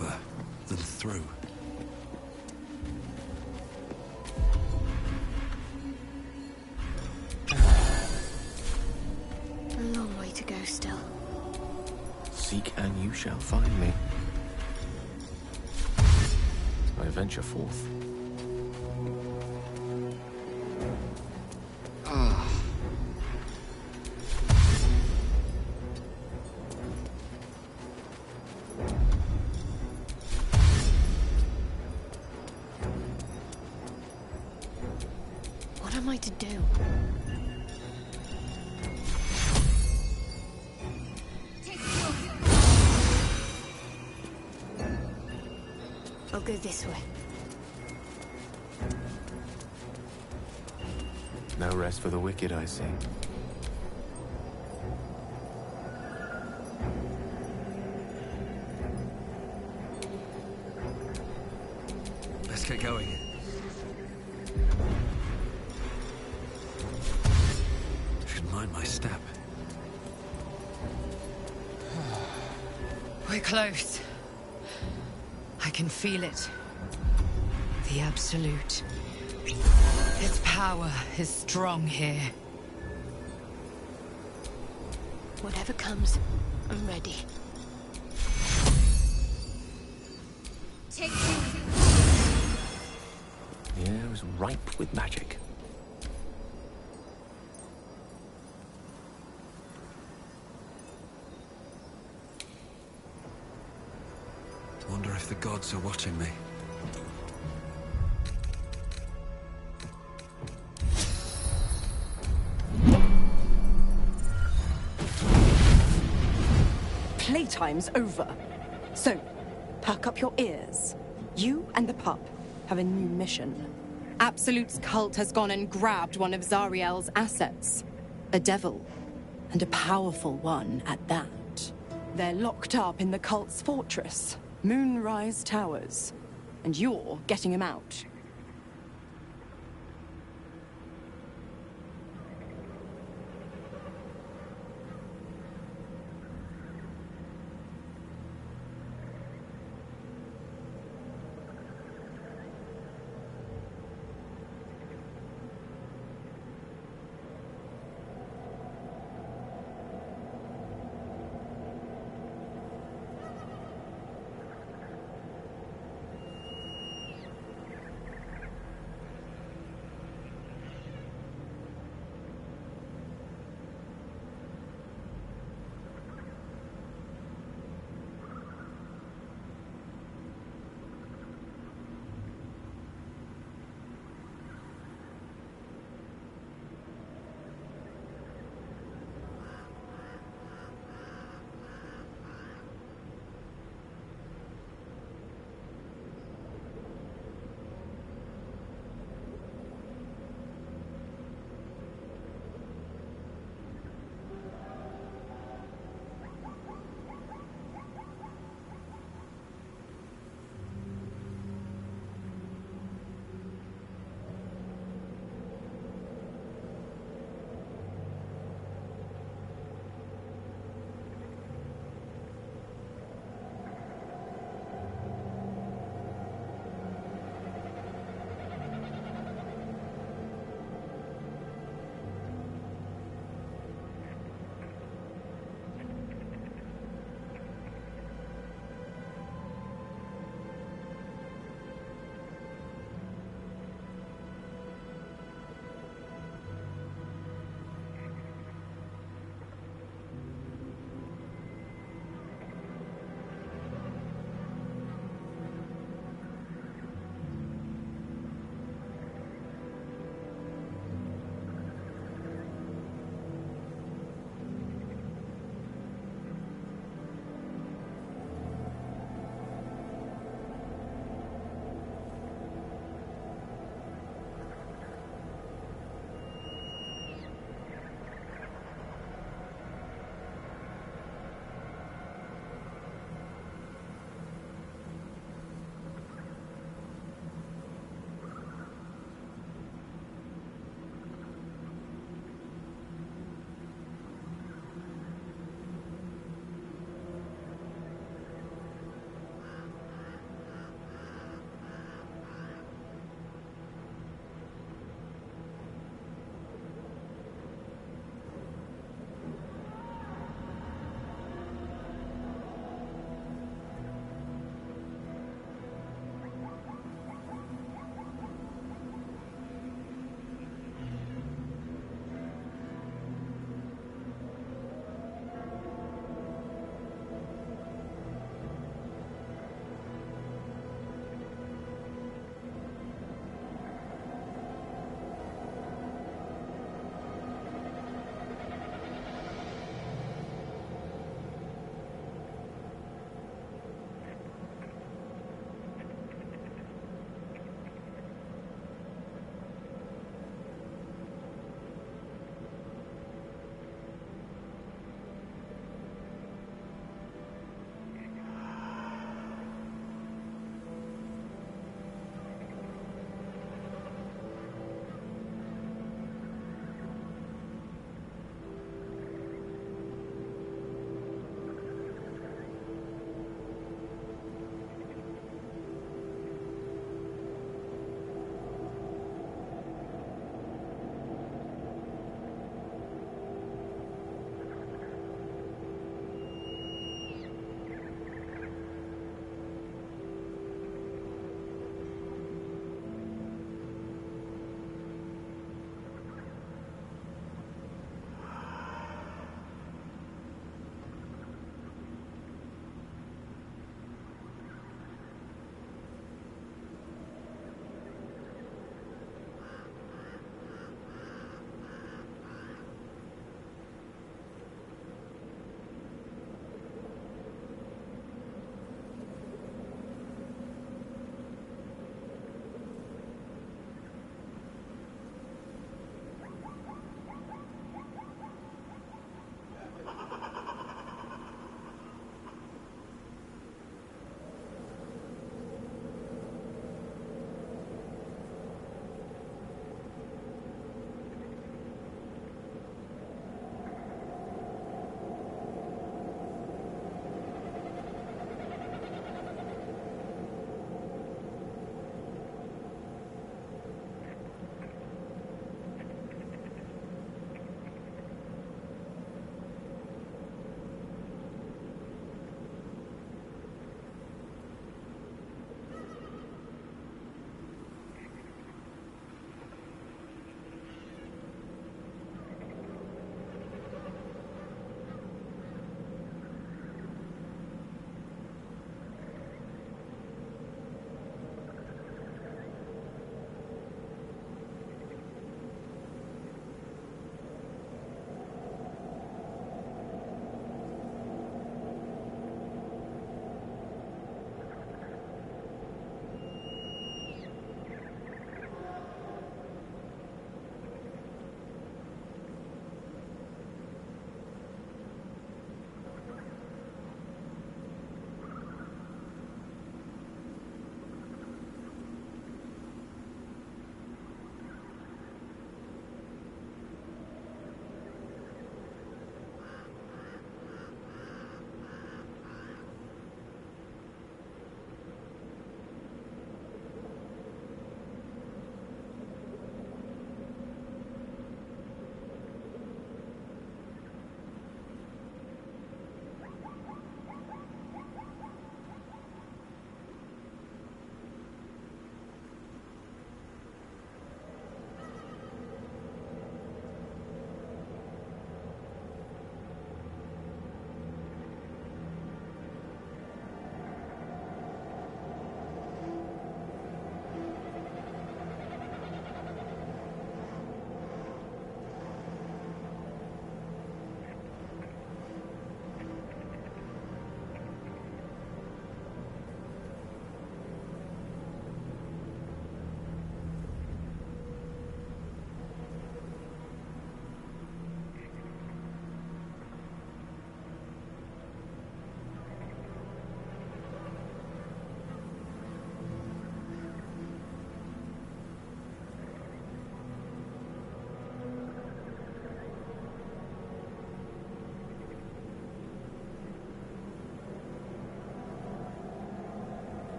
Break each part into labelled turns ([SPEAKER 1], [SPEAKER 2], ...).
[SPEAKER 1] over than through.
[SPEAKER 2] A long way to go still.
[SPEAKER 3] Seek and you shall find me. I venture forth.
[SPEAKER 2] What am I to do? I'll go this way.
[SPEAKER 3] No rest for the wicked, I see.
[SPEAKER 1] Let's get going. Should mind my step.
[SPEAKER 4] We're close. I can feel it. The Absolute. Its power is strong here.
[SPEAKER 2] Whatever comes, I'm ready.
[SPEAKER 3] The air is ripe with magic.
[SPEAKER 1] Wonder if the gods are watching me.
[SPEAKER 5] Playtime's over. So, perk up your ears. You and the pup have a new mission. Absolute's cult has gone and grabbed one of Zariel's assets. A devil. And a powerful one at that. They're locked up in the cult's fortress, Moonrise Towers. And you're getting him out.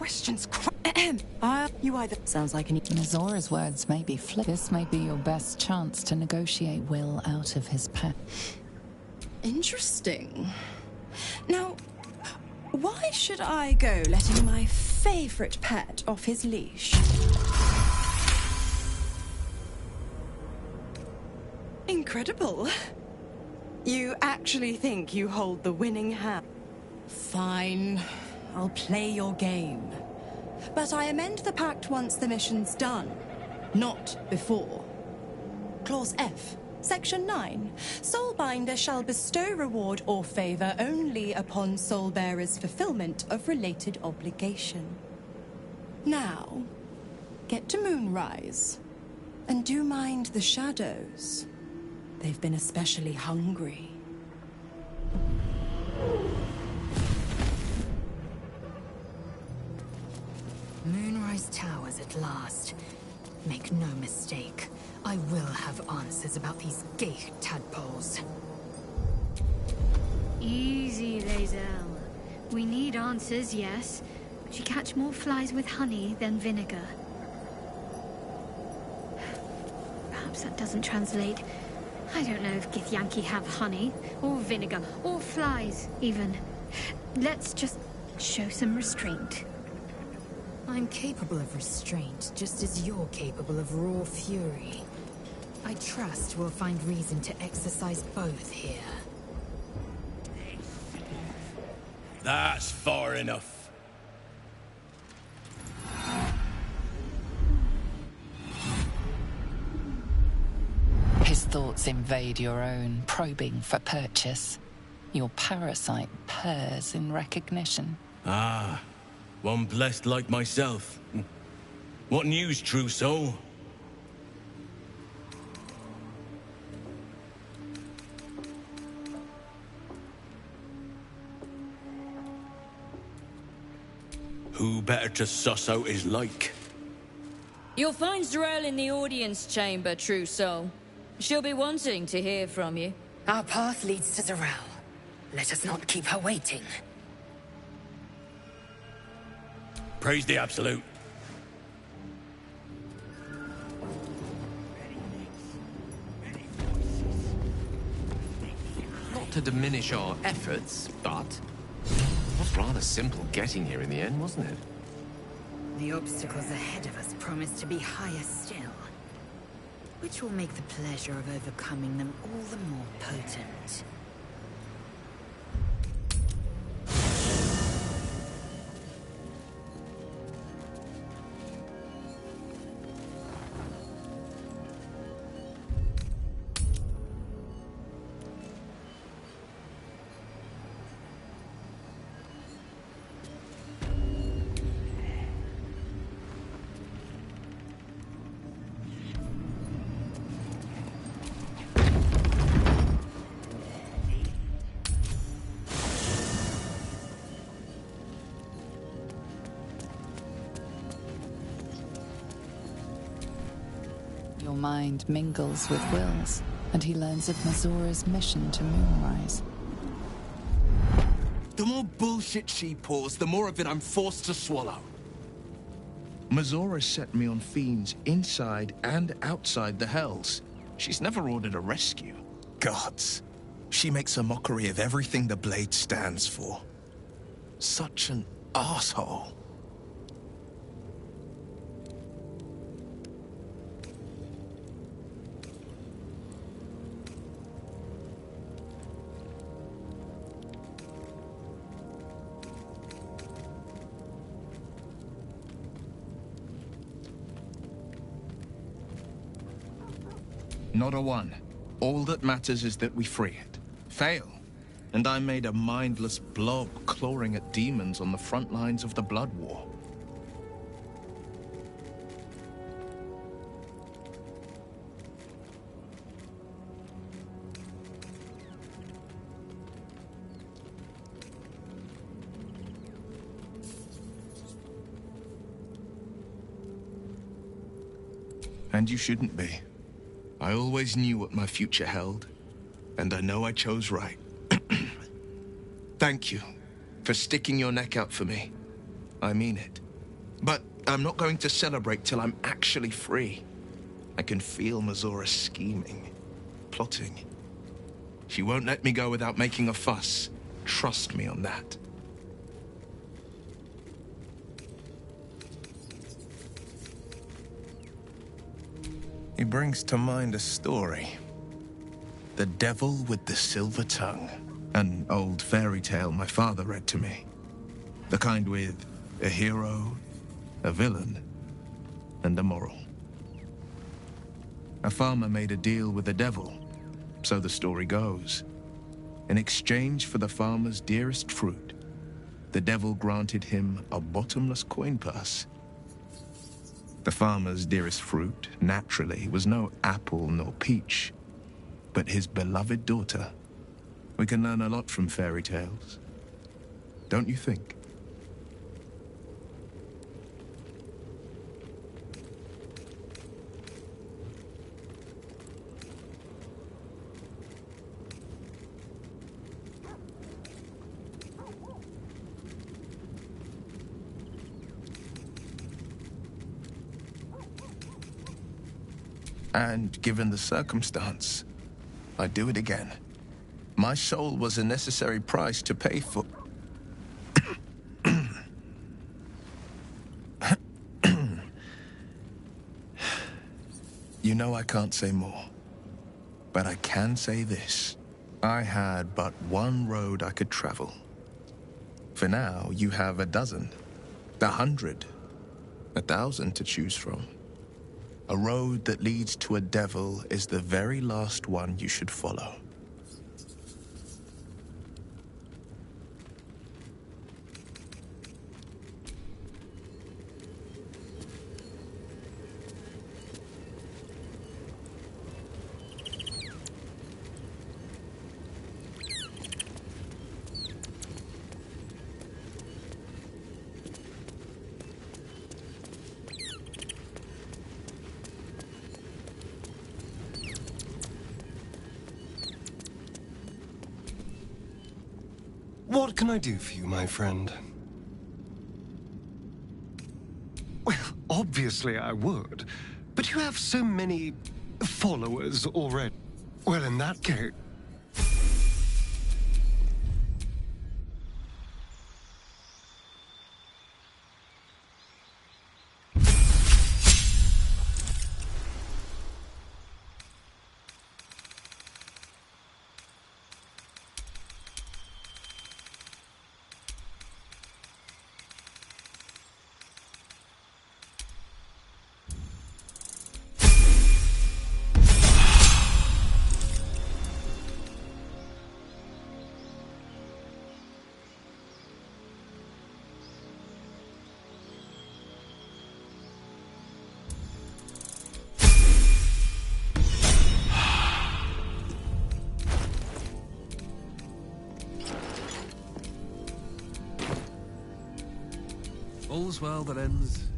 [SPEAKER 5] questions. You either... Sounds like an...
[SPEAKER 6] Mazora's words may be flip. This may be your best chance to negotiate Will out of his pet.
[SPEAKER 5] Interesting. Now, why should I go letting my favorite pet off his leash? Incredible. You actually think you hold the winning hand? Fine. I'll play your game. But I amend the pact once the mission's done, not before. Clause F, Section 9. Soulbinder shall bestow reward or favor only upon soulbearer's fulfillment of related obligation. Now, get to Moonrise, and do mind the shadows. They've been especially hungry.
[SPEAKER 4] Moonrise Towers at last. Make no mistake, I will have answers about these gay tadpoles.
[SPEAKER 2] Easy, Lae'zel. We need answers, yes, but you catch more flies with honey than vinegar. Perhaps that doesn't translate. I don't know if Githyanki have honey, or vinegar, or flies, even. Let's just show some restraint.
[SPEAKER 4] I'm capable of restraint, just as you're capable of raw fury. I trust we'll find reason to exercise both here.
[SPEAKER 3] That's far enough.
[SPEAKER 6] His thoughts invade your own, probing for purchase. Your parasite purrs in recognition.
[SPEAKER 3] Ah, one blessed like myself. What news, true soul? Who better to suss out his like?
[SPEAKER 7] You'll find Z'rell in the audience chamber, true soul. She'll be wanting to hear from you.
[SPEAKER 4] Our path leads to Z'rell. Let us not keep her waiting.
[SPEAKER 3] Praise the Absolute.
[SPEAKER 8] Not to diminish our efforts, but it was rather simple getting here in the end, wasn't it?
[SPEAKER 4] The obstacles ahead of us promise to be higher still, which will make the pleasure of overcoming them all the more potent.
[SPEAKER 6] Your mind mingles with Will's, and he learns of Mazora's mission to Moonrise.
[SPEAKER 9] The more bullshit she pours, the more of it I'm forced to swallow. Mazora set me on fiends inside and outside the Hells. She's never ordered a rescue. Gods. She makes a mockery of everything the Blade stands for. Such an asshole. Not a one. All that matters is that we free it. Fail, and I'm made a mindless blob clawing at demons on the front lines of the Blood War. And you shouldn't be. I always knew what my future held, and I know I chose right. Thank you for sticking your neck out for me. I mean it. But I'm not going to celebrate till I'm actually free. I can feel Mazora scheming, plotting. She won't let me go without making a fuss. Trust me on that. He brings to mind a story. The Devil with the Silver Tongue. An old fairy tale my father read to me. The kind with a hero, a villain, and a moral. A farmer made a deal with the devil, so the story goes. In exchange for the farmer's dearest fruit, the devil granted him a bottomless coin purse. The farmer's dearest fruit, naturally, was no apple nor peach, but his beloved daughter. We can learn a lot from fairy tales, don't you think? And given the circumstance, I'd do it again. My soul was a necessary price to pay for... You know I can't say more, but I can say this. I had but one road I could travel. For now, you have a dozen, 100, 1,000 to choose from. A road that leads to a devil is the very last one you should follow.
[SPEAKER 10] What can I do for you, my friend? Well, obviously I would, but you have so many followers already. Well, in that case...
[SPEAKER 1] All's well that ends.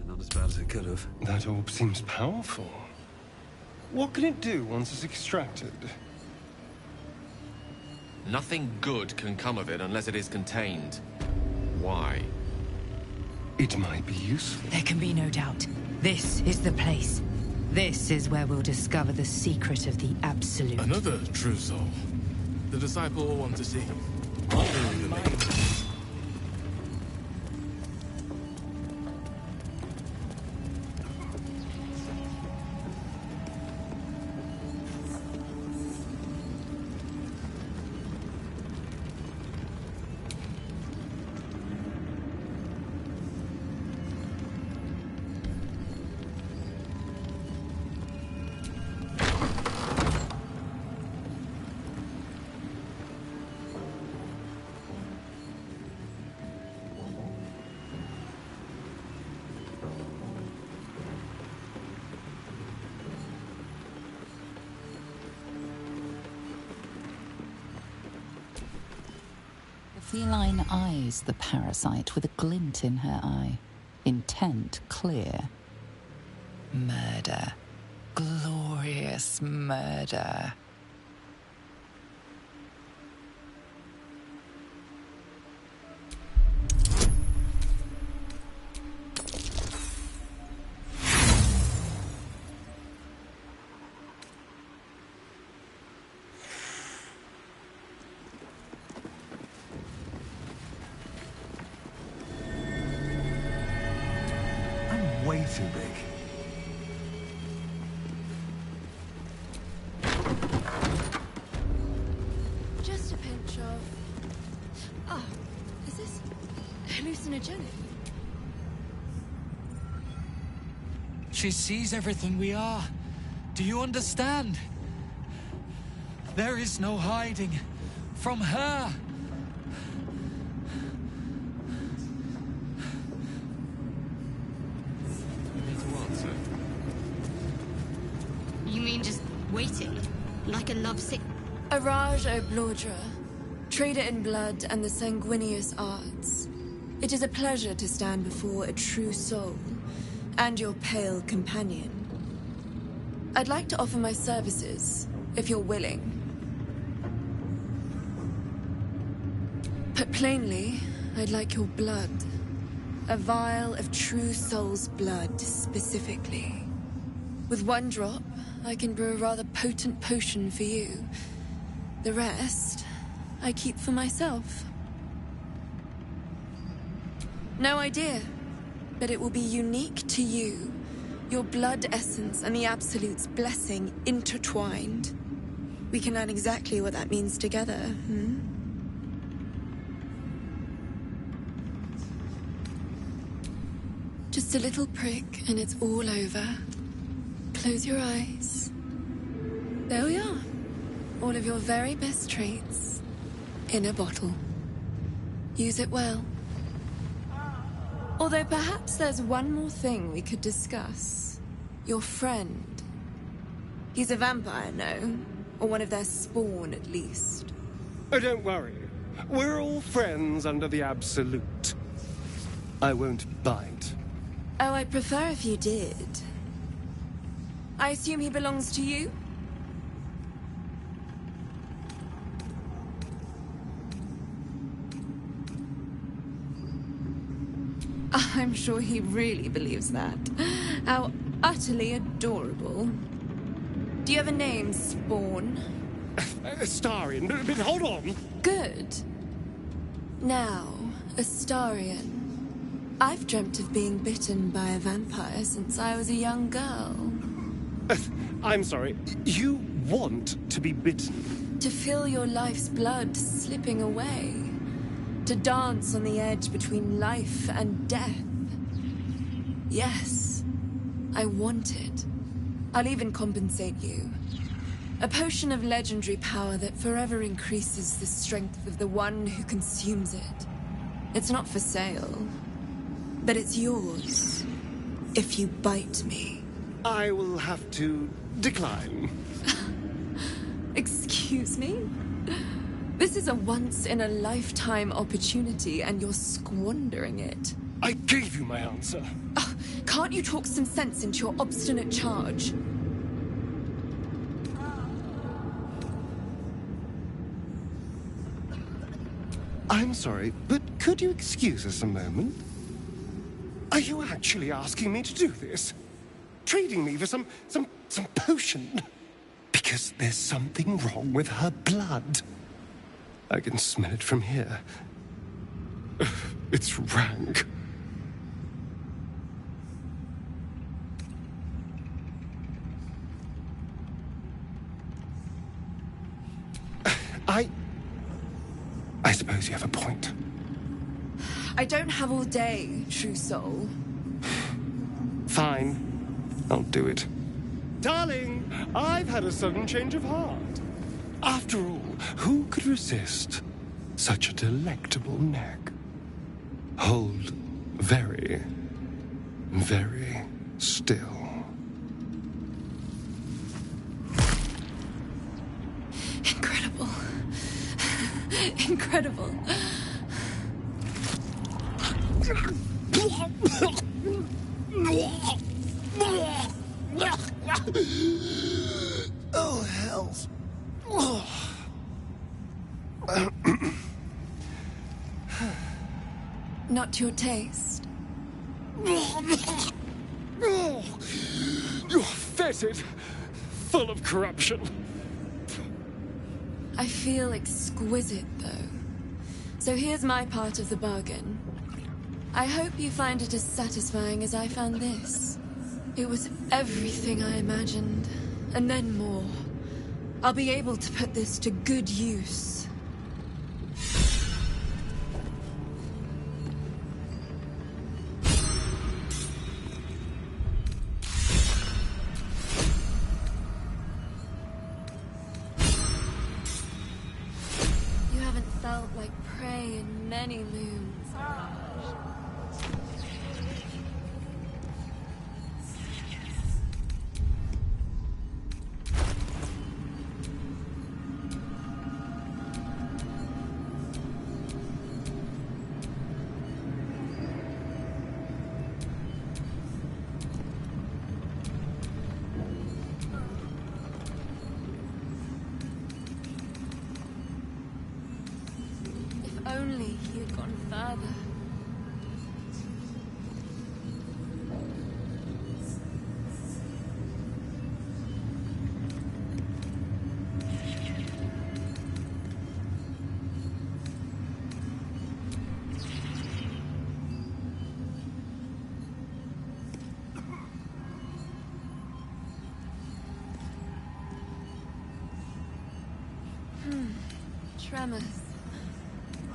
[SPEAKER 1] Not as bad as it could have.
[SPEAKER 10] That orb seems powerful. What can it do once it's extracted?
[SPEAKER 8] Nothing good can come of it unless it is contained. Why?
[SPEAKER 10] It might be useful.
[SPEAKER 4] There can be no doubt. This is the place. This is where we'll discover the secret of the Absolute.
[SPEAKER 3] Another true soul. The disciple will want to see.
[SPEAKER 6] Feline eyes the parasite with a glint in her eye, intent clear. Murder. Glorious murder.
[SPEAKER 10] way too big.
[SPEAKER 11] Just a pinch of... Oh, is this hallucinogenic?
[SPEAKER 12] She sees everything we are. Do you understand? There is no hiding from her.
[SPEAKER 2] You mean just waiting? Like a lovesick...
[SPEAKER 11] Araj Oblodra, trader in blood and the sanguineous arts. It is a pleasure to stand before a true soul, and your pale companion. I'd like to offer my services, if you're willing. Put plainly, I'd like your blood. A vial of true soul's blood, specifically. With one drop, I can brew a rather potent potion for you. The rest, I keep for myself. No idea, but it will be unique to you. Your blood essence and the Absolute's blessing intertwined. We can learn exactly what that means together, hmm? Just a little prick and it's all over. Close your eyes. There we are. All of your very best traits in a bottle. Use it well. Although perhaps there's one more thing we could discuss. Your friend. He's a vampire, no? Or one of their spawn, at least.
[SPEAKER 10] Oh, don't worry. We're all friends under the Absolute. I won't bite.
[SPEAKER 11] Oh, I'd prefer if you did. I assume he belongs to you? I'm sure he really believes that. How utterly adorable. Do you have a name, Spawn?
[SPEAKER 10] Astarion, but hold on.
[SPEAKER 11] Good. Now, Astarion. I've dreamt of being bitten by a vampire since I was a young girl.
[SPEAKER 10] I'm sorry, you want to be bitten?
[SPEAKER 11] To feel your life's blood slipping away. To dance on the edge between life and death. Yes, I want it. I'll even compensate you. A potion of legendary power that forever increases the strength of the one who consumes it. It's not for sale, but it's yours if you bite me.
[SPEAKER 10] I will have to decline.
[SPEAKER 11] Excuse me? This is a once-in-a-lifetime opportunity, and you're squandering it.
[SPEAKER 10] I gave you my answer.
[SPEAKER 11] Can't you talk some sense into your obstinate charge?
[SPEAKER 10] I'm sorry, but could you excuse us a moment? Are you actually asking me to do this? Trading me for some potion? Because there's something wrong with her blood. I can smell it from here. It's rank. I suppose you have a point.
[SPEAKER 11] I don't have all day, true soul.
[SPEAKER 10] Fine. I'll do it. Darling, I've had a sudden change of heart. After all, who could resist such a delectable neck? Hold very, very still.
[SPEAKER 11] Incredible. Incredible.
[SPEAKER 10] Oh, hells.
[SPEAKER 11] Not to your taste.
[SPEAKER 10] You're fetid, full of corruption.
[SPEAKER 11] I feel exquisite, though. So here's my part of the bargain. I hope you find it as satisfying as I found this. It was everything I imagined, and then more. I'll be able to put this to good use. You haven't felt like prey in many moons. Only you'd gone further. Tremors.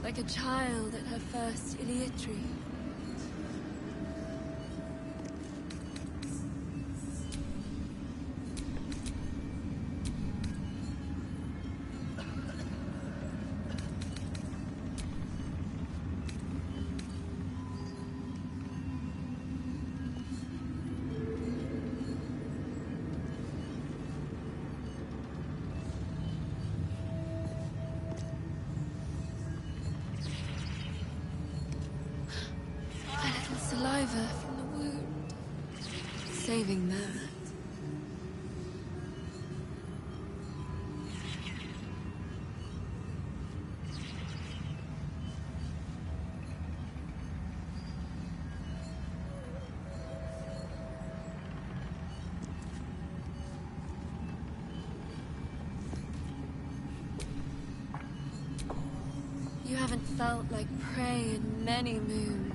[SPEAKER 11] Like a child at her first Iliitri. Saliva from the wound. Saving that. You haven't felt like prey in many moons.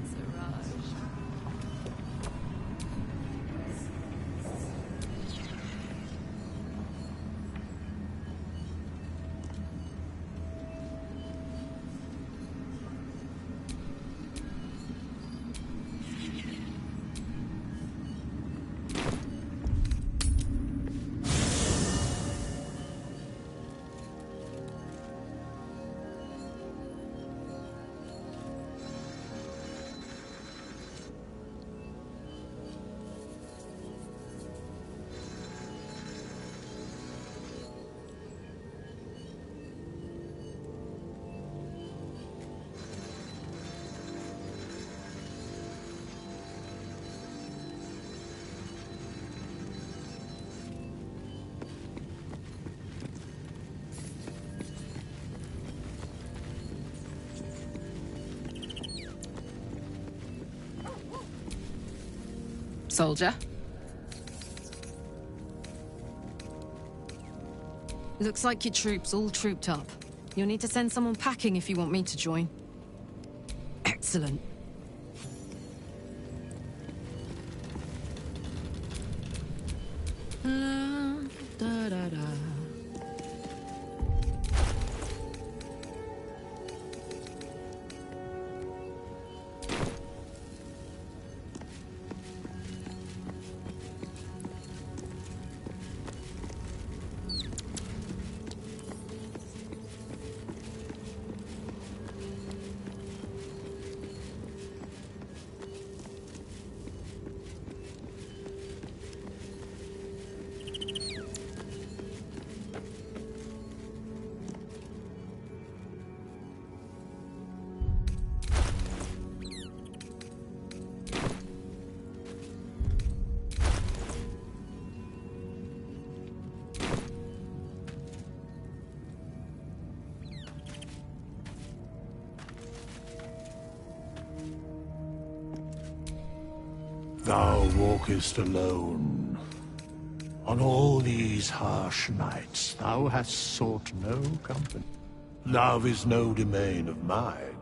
[SPEAKER 4] Soldier? Looks like your troops all trooped up. You'll need to send someone packing if you want me to join. Excellent. Da-da-da.
[SPEAKER 13] Thou walkest alone. On all these harsh nights, thou hast sought no company. Love is no domain of mine,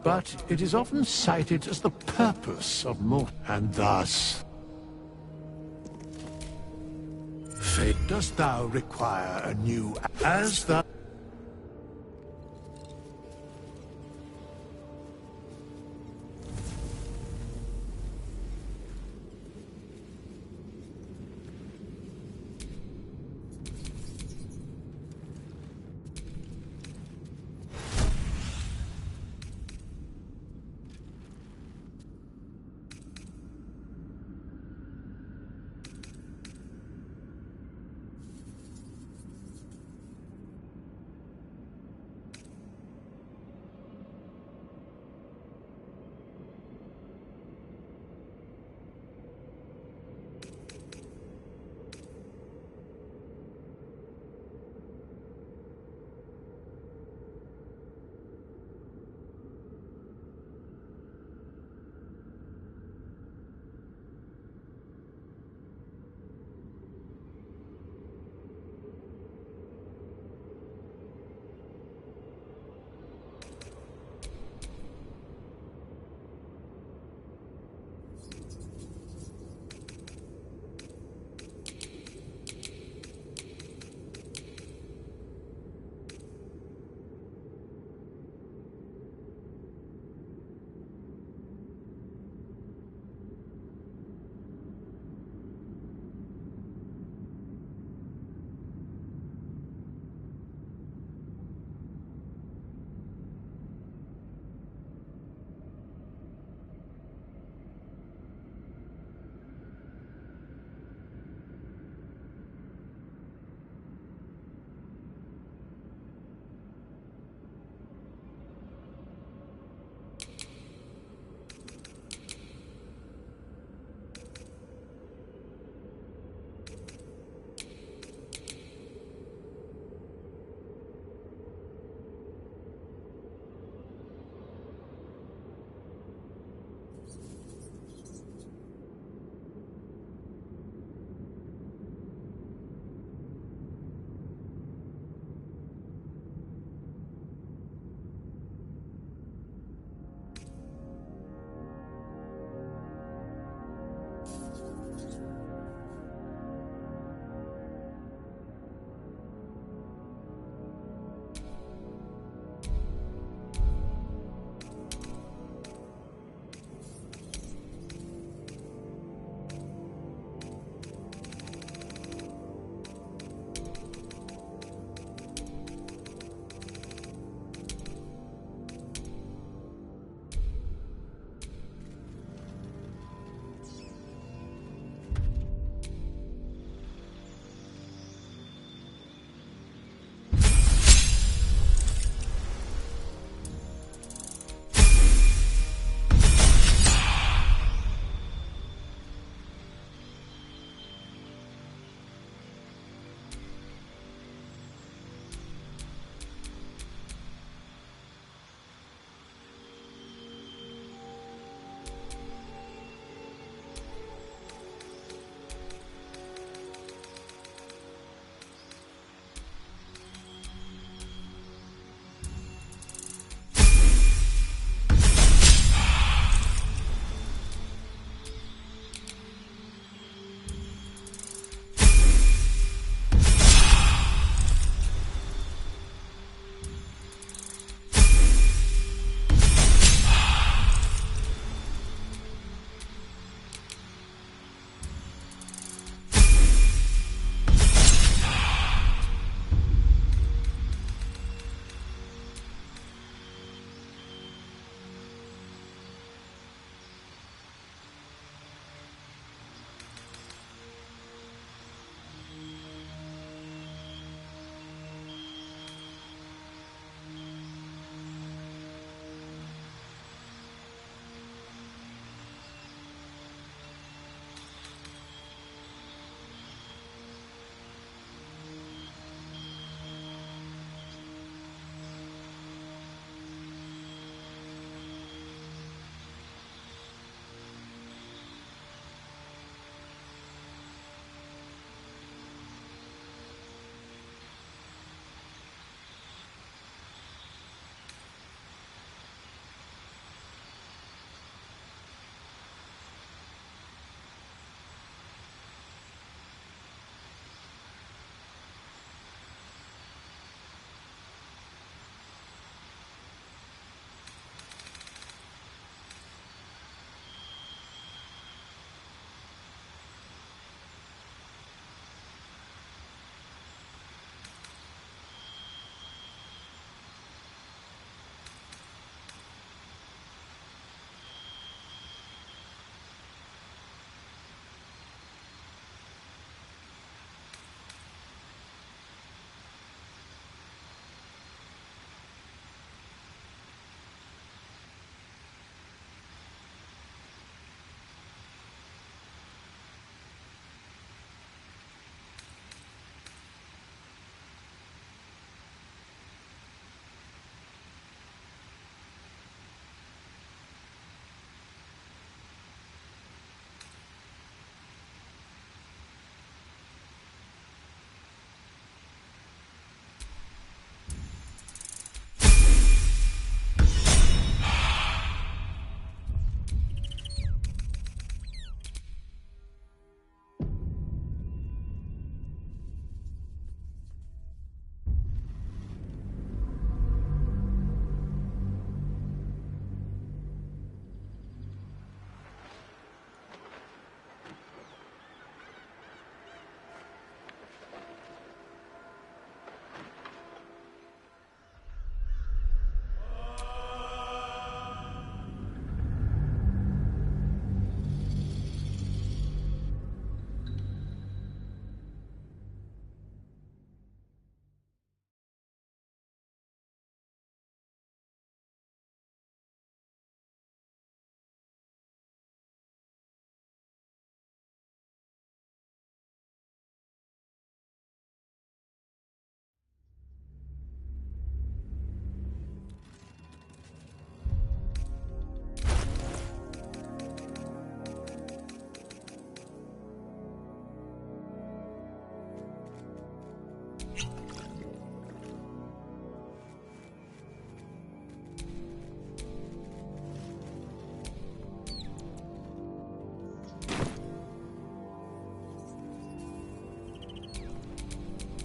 [SPEAKER 13] but it is often cited as the purpose of mortal, and thus... Fate, dost thou require a new... as thou...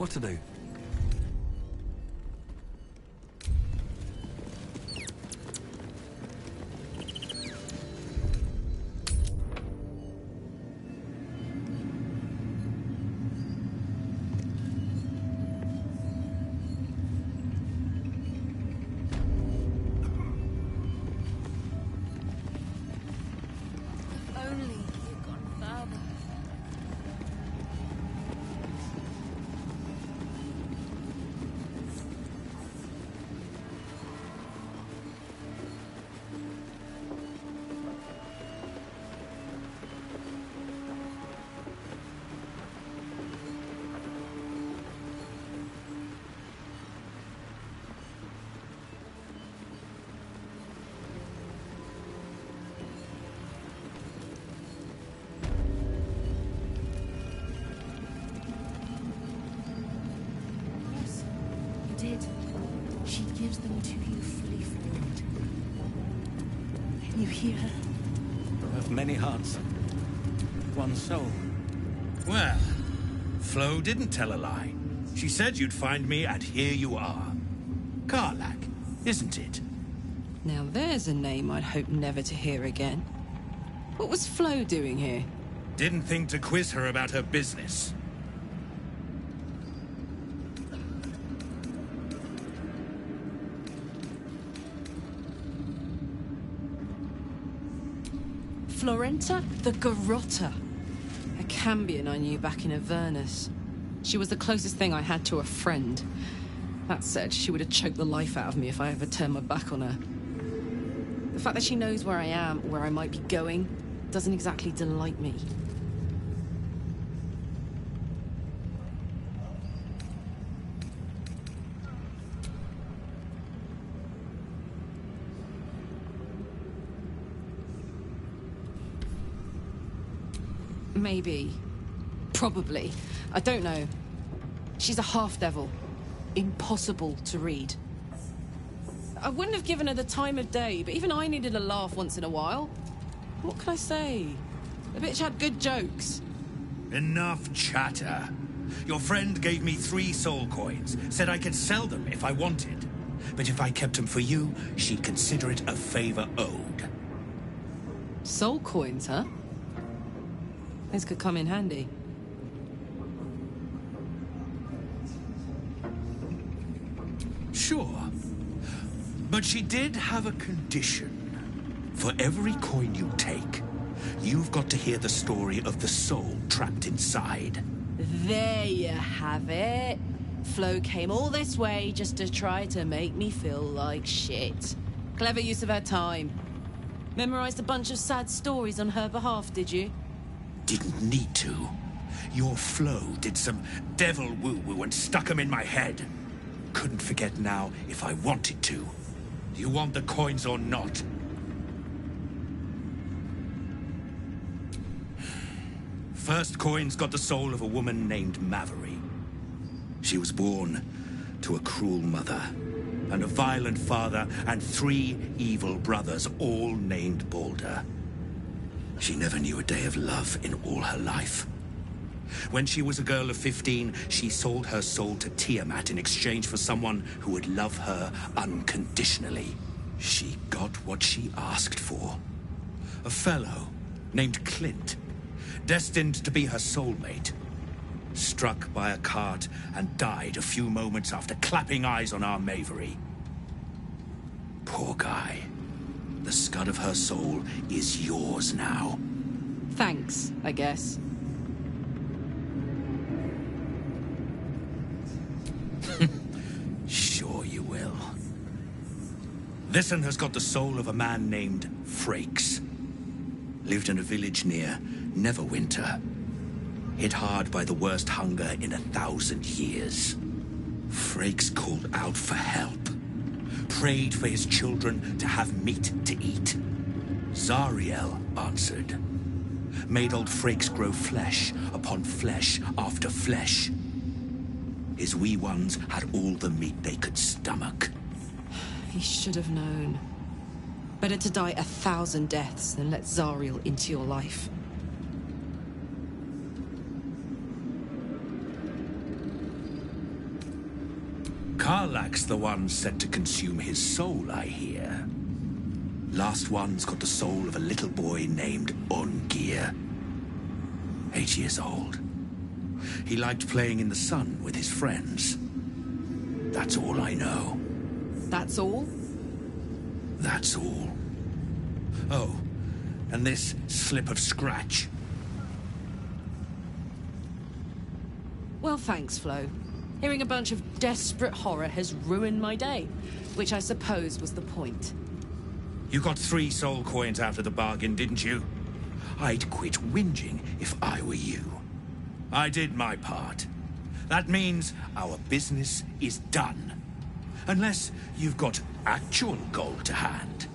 [SPEAKER 1] What to do?
[SPEAKER 11] Only you'd gone further.
[SPEAKER 14] Yes, you did. She gives them to you fully formed. Can you hear her?
[SPEAKER 15] Of many hearts, one soul.
[SPEAKER 16] Well, Flo didn't tell a lie. She said you'd find me, and here you are. Karlak, isn't it?
[SPEAKER 5] Now there's a name I'd hope never to hear again. What was Flo doing here?
[SPEAKER 16] Didn't think to quiz her about her business.
[SPEAKER 5] Florenta the Garrotta. A Cambion I knew back in Avernus. She was the closest thing I had to a friend. That said, she would have choked the life out of me if I ever turned my back on her. The fact that she knows where I am, where I might be going, doesn't exactly delight me. Maybe. Probably. I don't know. She's a half-devil. Impossible to read. I wouldn't have given her the time of day, but even I needed a laugh once in a while. What can I say? The bitch had good jokes.
[SPEAKER 16] Enough chatter. Your friend gave me 3 soul coins, said I could sell them if I wanted. But if I kept them for you, she'd consider it a favor owed.
[SPEAKER 5] Soul coins, huh? This could come in handy.
[SPEAKER 16] Sure. But she did have a condition. For every coin you take, you've got to hear the story of the soul trapped inside.
[SPEAKER 5] There you have it. Flo came all this way just to try to make me feel like shit. Clever use of her time. Memorized a bunch of sad stories on her behalf, did you?
[SPEAKER 16] Didn't need to. Your Flo did some devil woo-woo and stuck 'em in my head. Couldn't forget now if I wanted to. You want the coins or not? First coin's got the soul of a woman named Maveri. She was born to a cruel mother, and a violent father, and 3 evil brothers, all named Balder. She never knew a day of love in all her life. When she was a girl of 15, she sold her soul to Tiamat in exchange for someone who would love her unconditionally. She got what she asked for. A fellow named Clint, destined to be her soulmate. Struck by a cart and died a few moments after clapping eyes on our Mavery. Poor guy. The scud of her soul is yours now.
[SPEAKER 5] Thanks, I guess.
[SPEAKER 16] Sure you will. This one has got the soul of a man named Frakes. Lived in a village near Neverwinter. Hit hard by the worst hunger in 1,000 years. Frakes called out for help. Prayed for his children to have meat to eat. Zariel answered. Made old Frakes grow flesh upon flesh after flesh. His wee ones had all the meat they could stomach.
[SPEAKER 5] He should have known. Better to die 1,000 deaths than let Zariel into your life.
[SPEAKER 16] Karlach's the one set to consume his soul, I hear. Last one's got the soul of a little boy named Ongir. 8 years old. He liked playing in the sun with his friends. That's all I know.
[SPEAKER 14] That's all?
[SPEAKER 16] That's all. Oh, and this slip of scratch.
[SPEAKER 14] Well, thanks, Flo. Hearing a bunch of desperate horror has ruined my day, which I suppose was the point.
[SPEAKER 16] You got 3 soul coins out of the bargain, didn't you? I'd quit whinging if I were you. I did my part. That means our business is done. Unless you've got actual gold to hand.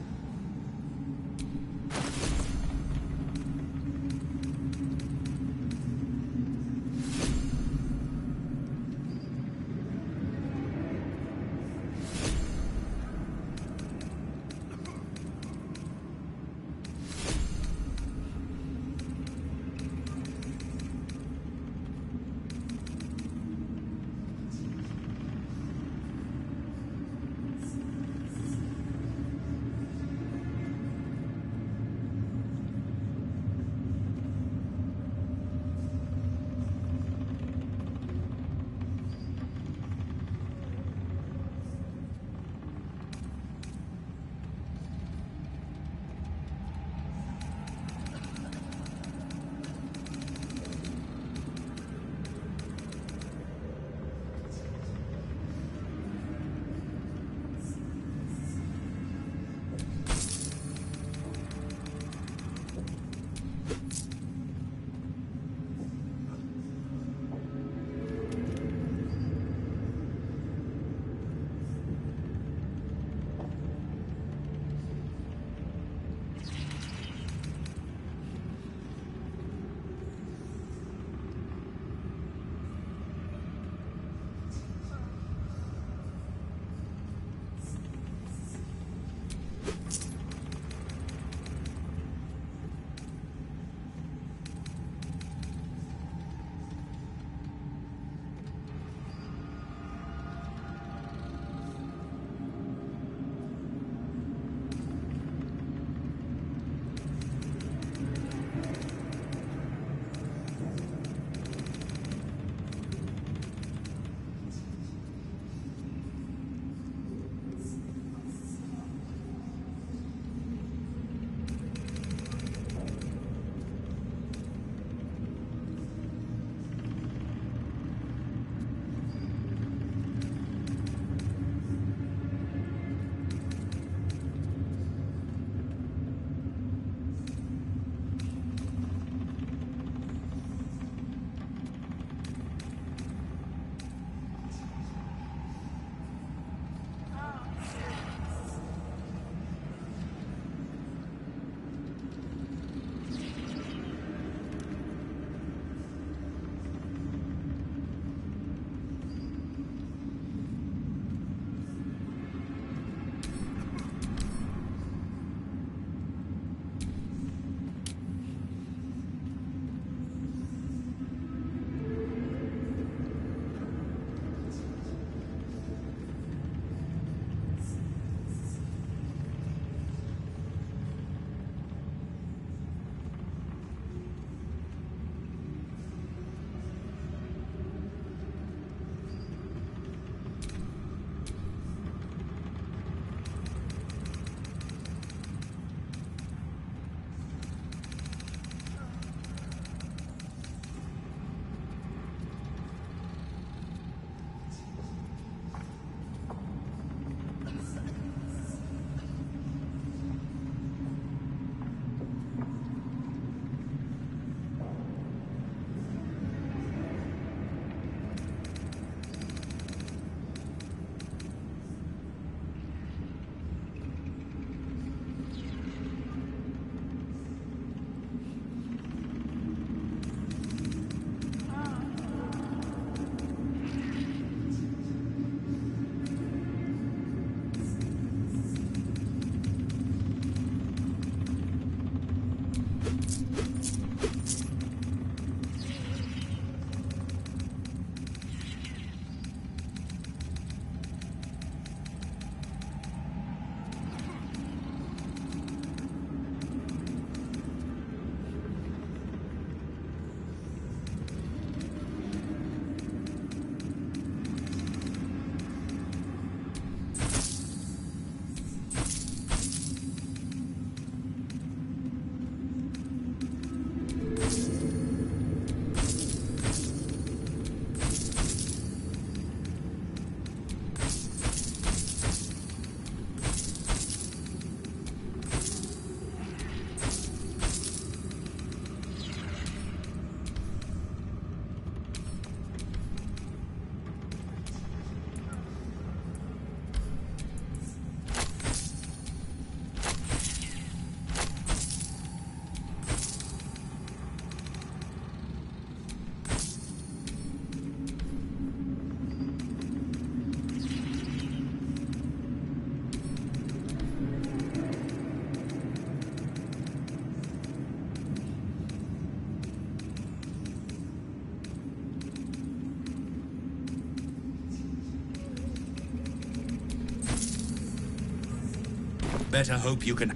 [SPEAKER 16] better hope you can...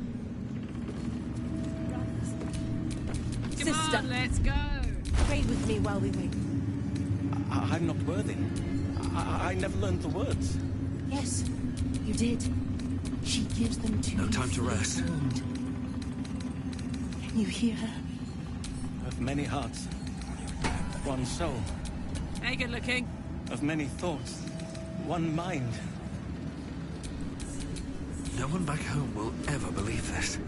[SPEAKER 14] Sister, let's go.
[SPEAKER 5] Pray with me while we wait.
[SPEAKER 15] I'm not worthy. I never learned the words.
[SPEAKER 5] Yes, you did. She gives them to
[SPEAKER 1] No
[SPEAKER 5] you
[SPEAKER 1] time to
[SPEAKER 5] fully
[SPEAKER 1] rest.
[SPEAKER 5] formed. Can you hear her?
[SPEAKER 15] Of many hearts, one soul.
[SPEAKER 14] Hey, good looking.
[SPEAKER 15] Of many thoughts, one mind.
[SPEAKER 1] No one back home will ever believe this.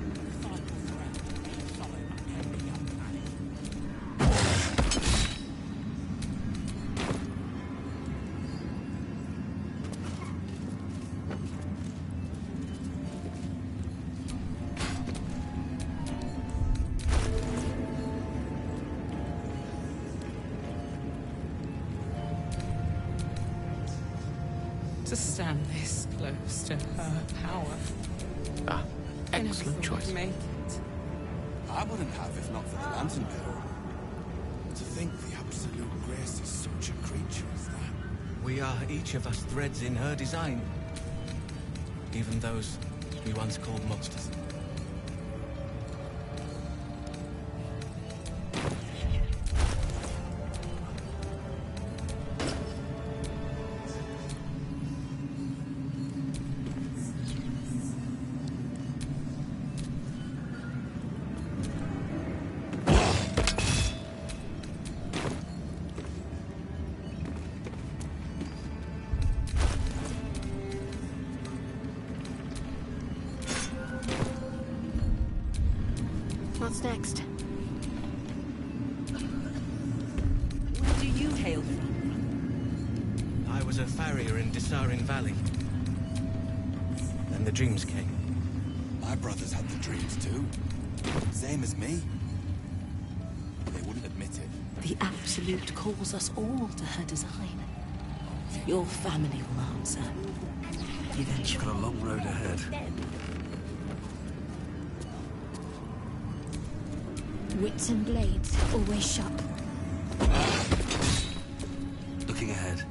[SPEAKER 14] To stand this close to her power.
[SPEAKER 8] Excellent choice.
[SPEAKER 14] Make it.
[SPEAKER 17] I wouldn't have if not for the lantern bearer. To think the absolute grace is such a creature as that.
[SPEAKER 15] We are each of us threads in her design. Even those we once called monsters.
[SPEAKER 2] What's next?
[SPEAKER 14] Where do you hail from?
[SPEAKER 15] I was a farrier in Dissarin Valley. Then the dreams came.
[SPEAKER 17] My brothers had the dreams too. Same as me. They wouldn't admit it.
[SPEAKER 5] The Absolute calls us all to her design. Your family will answer. Eventually.
[SPEAKER 1] Got a long road ahead.
[SPEAKER 2] Wits and blades, always sharp.
[SPEAKER 1] Looking ahead.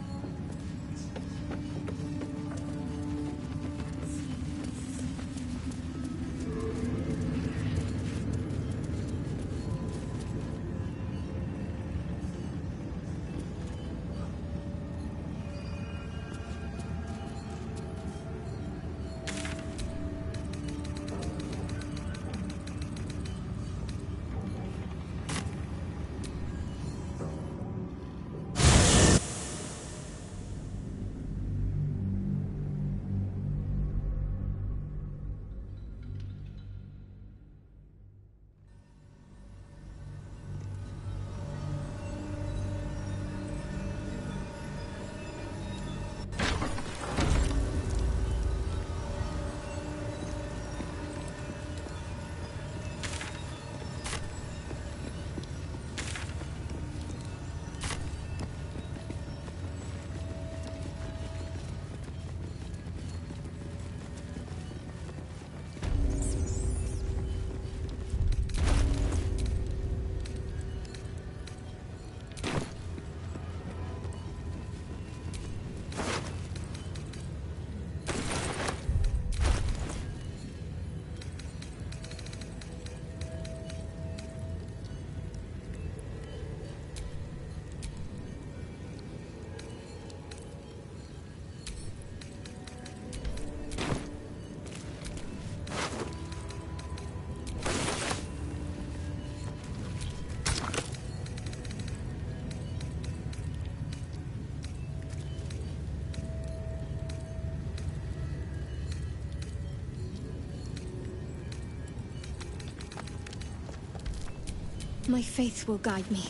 [SPEAKER 2] My faith will guide me.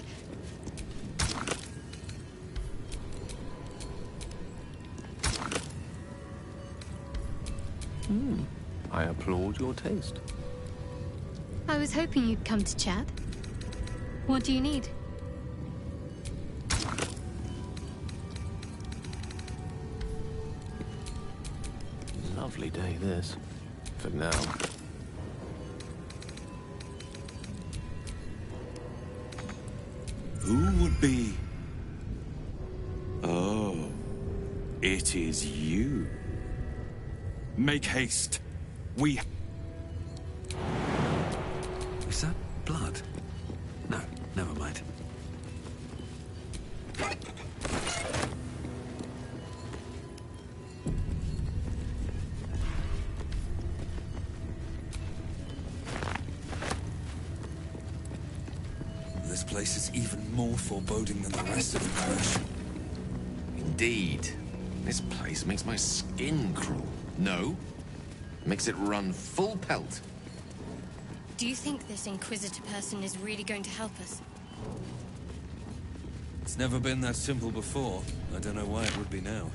[SPEAKER 8] I applaud your taste.
[SPEAKER 2] I was hoping you'd come to chat. What do you need?
[SPEAKER 8] Lovely day, this. For now.
[SPEAKER 16] Who would be... Oh, it is you. Make haste. We...
[SPEAKER 1] Is that blood? No, never mind.
[SPEAKER 17] This place is even more foreboding than the rest of the crash.
[SPEAKER 8] Indeed. This place makes my skin crawl. No. Makes it run full pelt.
[SPEAKER 18] Do you think this Inquisitor person is really going to help us?
[SPEAKER 17] It's never been that simple before. I don't know why it would be now.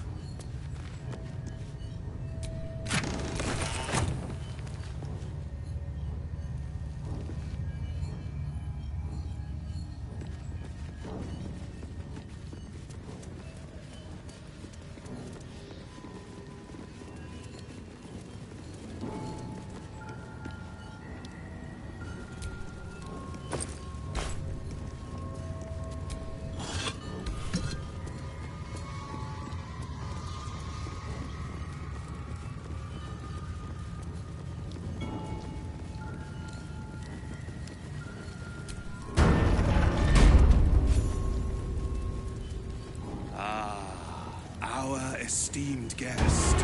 [SPEAKER 16] Esteemed guest,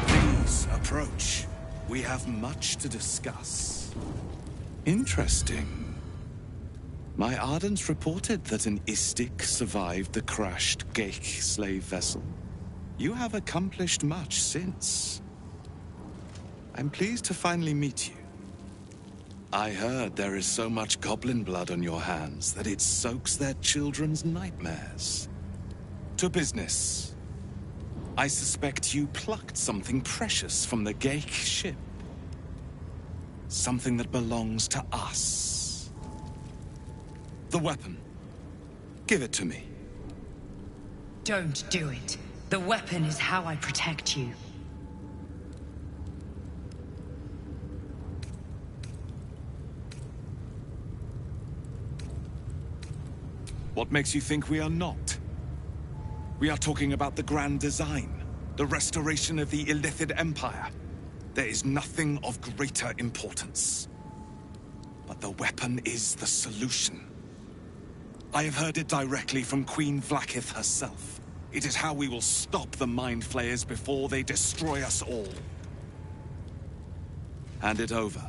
[SPEAKER 16] please approach. We have much to discuss. Interesting. My Ardents reported that an Istik survived the crashed Geik slave vessel. You have accomplished much since. I'm pleased to finally meet you. I heard there is so much goblin blood on your hands that it soaks their children's nightmares. To business. I suspect you plucked something precious from the Geik ship. Something that belongs to us. The weapon. Give it to me.
[SPEAKER 19] Don't do it. The weapon is how I protect you.
[SPEAKER 16] What makes you think we are not? We are talking about the grand design, the restoration of the Illithid Empire. There is nothing of greater importance. But the weapon is the solution. I have heard it directly from Queen Vlaakith herself. It is how we will stop the Mind Flayers before they destroy us all. Hand it over.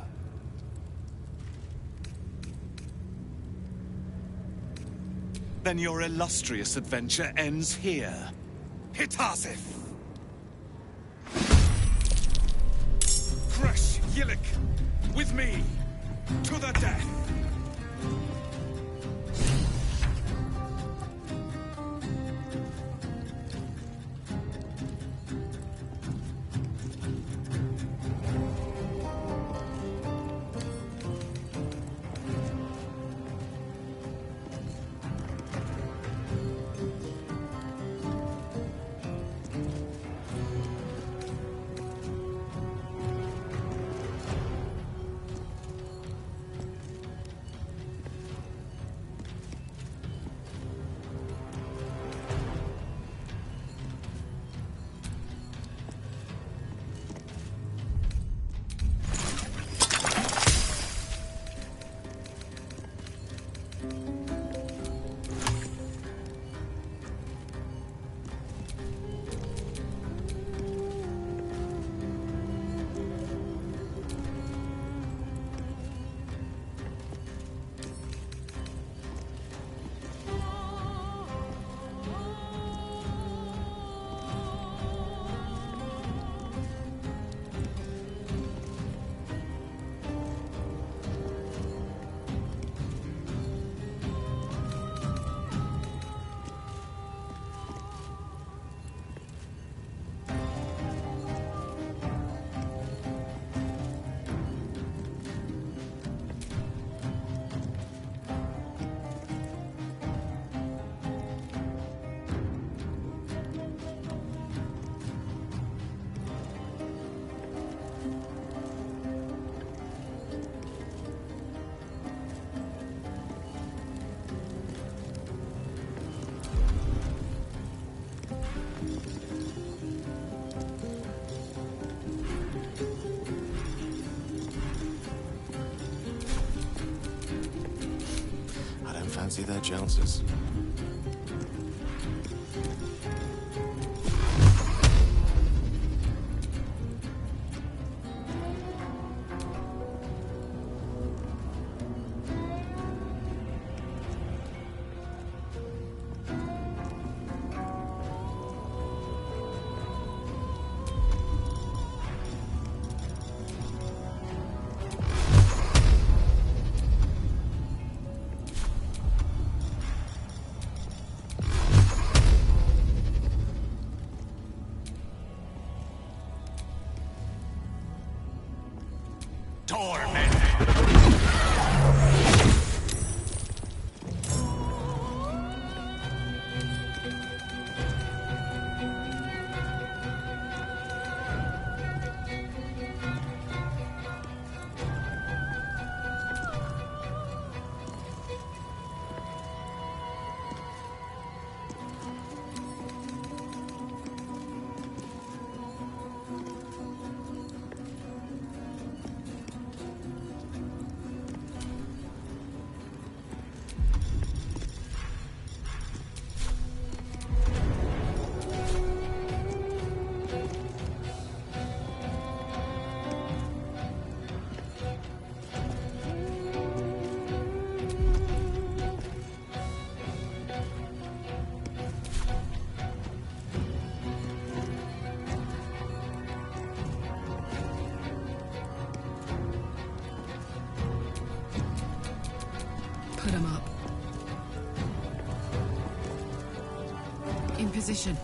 [SPEAKER 16] Then your illustrious adventure ends here. Hitazith! Kresh Yillik, with me, to the death!
[SPEAKER 8] fancy their chances.
[SPEAKER 4] Put him up. In position.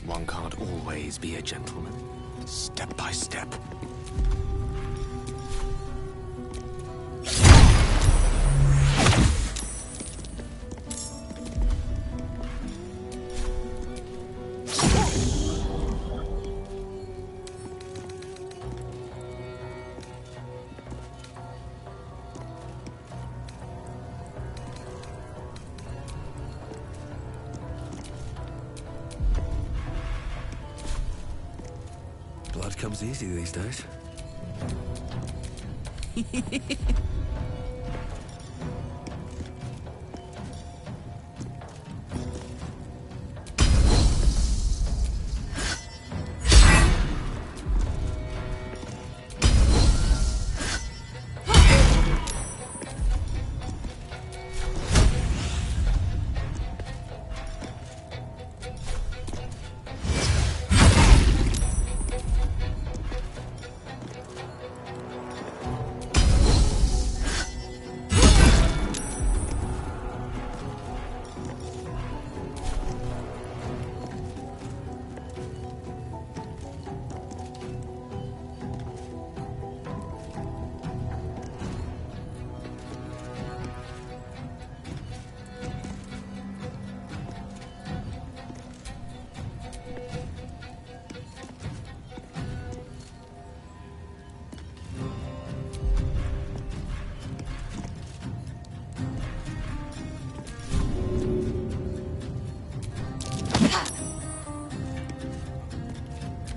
[SPEAKER 8] One can't always be a gentleman. Step by step.
[SPEAKER 1] Blood comes easy these days.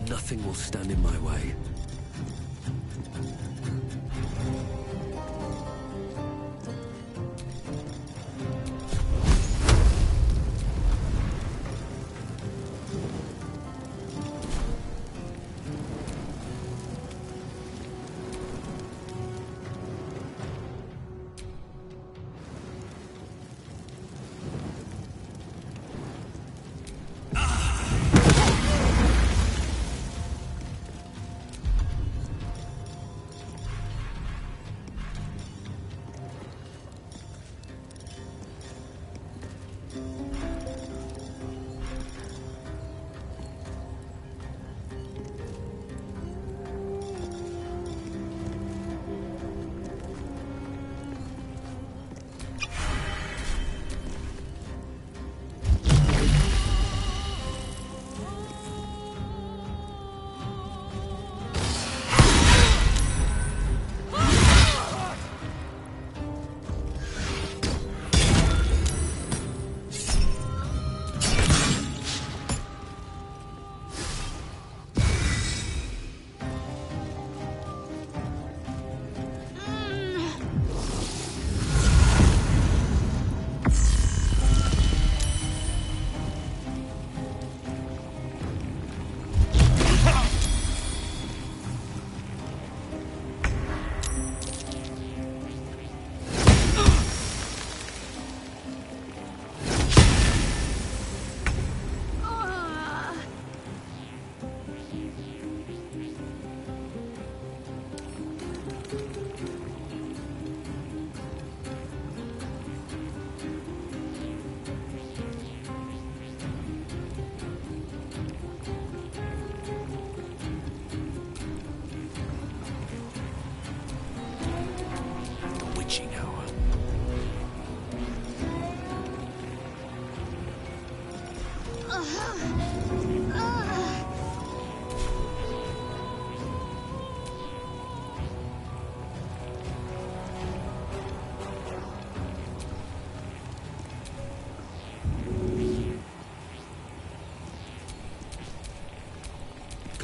[SPEAKER 1] Nothing will stand in my way.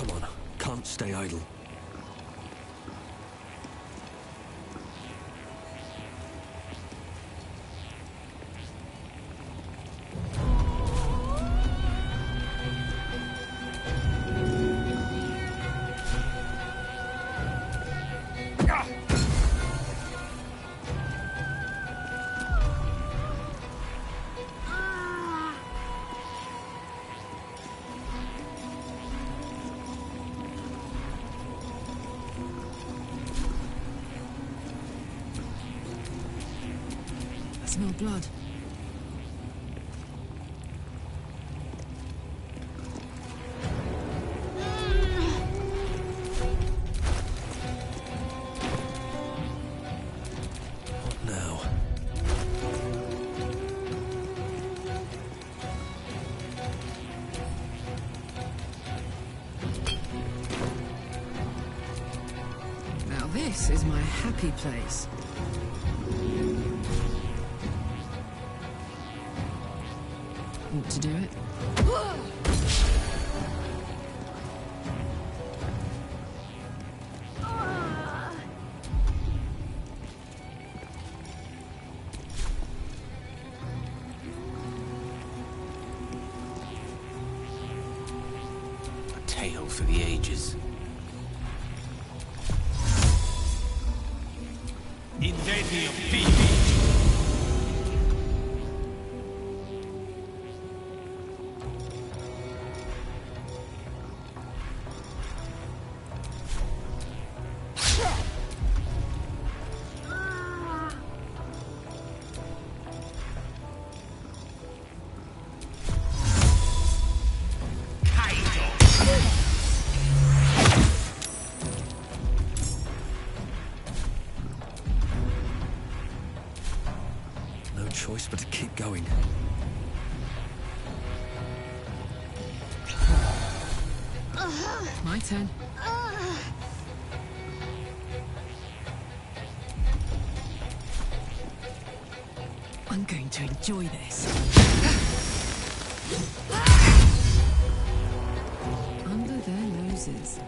[SPEAKER 1] Come on, can't stay idle.
[SPEAKER 14] I smell blood.
[SPEAKER 1] What now?
[SPEAKER 14] Now this is my happy place. Want to do it?
[SPEAKER 8] A tale for the ages.
[SPEAKER 16] Incendio vivi!
[SPEAKER 1] No choice but to keep going.
[SPEAKER 14] My turn. I'm going to enjoy this. Under their noses.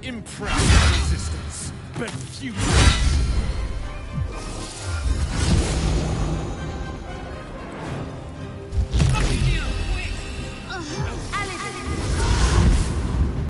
[SPEAKER 16] Impressive resistance, but futile.